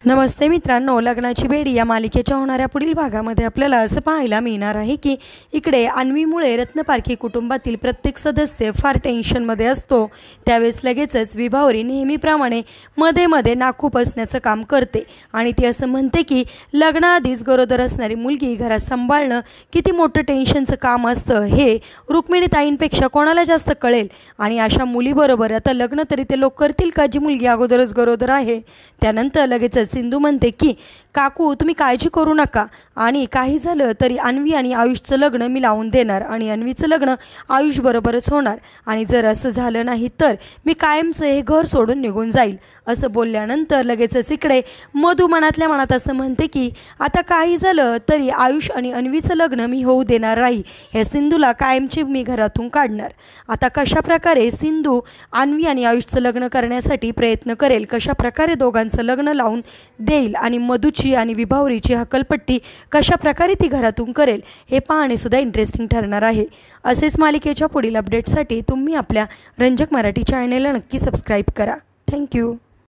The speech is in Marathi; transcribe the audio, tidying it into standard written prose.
नमस्ते मित्रांनो, लग्नाची बेडी या मालिकेच्या होणाऱ्या पुढील भागामध्ये आपल्याला असं पाहायला मिळणार आहे की इकडे अन्वीमुळे रत्नपारखी कुटुंबातील प्रत्येक सदस्य फार टेन्शनमध्ये असतो। त्यावेळेस लगेचच विभावरी नेहमीप्रमाणे मध्ये मध्ये नाकूप असण्याचं काम करते आणि ती असं म्हणते की लग्नाआधीच गरोदर असणारी मुलगी घरात सांभाळणं किती मोठं टेन्शनचं काम असतं हे रुक्मिणीताईंपेक्षा कोणाला जास्त कळेल आणि अशा मुलीबरोबर आता लग्न तरी ते लोक करतील का जी मुलगी अगोदरच गरोदर आहे। त्यानंतर लगेचच सिंधू म्हणते की काकू तुम्ही काळजी करू नका आणि काही झालं तरी अन्वी आणि आयुषचं लग्न मी लावून देणार आणि अन्वीचं लग्न आयुष बरोबरच होणार आणि जर असं झालं नाही तर मी कायमचं हे घर सोडून निघून जाईल असं बोलल्यानंतर लगेचच इकडे मधू मनातल्या मनात असं म्हणते की आता काही झालं तरी आयुष आणि अन्वीचं लग्न मी होऊ देणार नाही, हे सिंधूला कायमची मी घरातून काढणार। आता कशा प्रकारे सिंधू अन्वी आणि आयुषचं लग्न करण्यासाठी प्रयत्न करेल, कशा प्रकारे दोघांचं लग्न लावून देईल आणि मधूची आणि विभावरीची हकलपट्टी कशा प्रकारे ती घरातून करेल हे पाहणे सुद्धा इंटरेस्टिंग ठरणार आहे। असेच मालिकेच्या पुढील अपडेटसाठी तुम्ही आपल्या रंजक मराठी चॅनलला नक्की सबस्क्राईब करा। थँक्यू।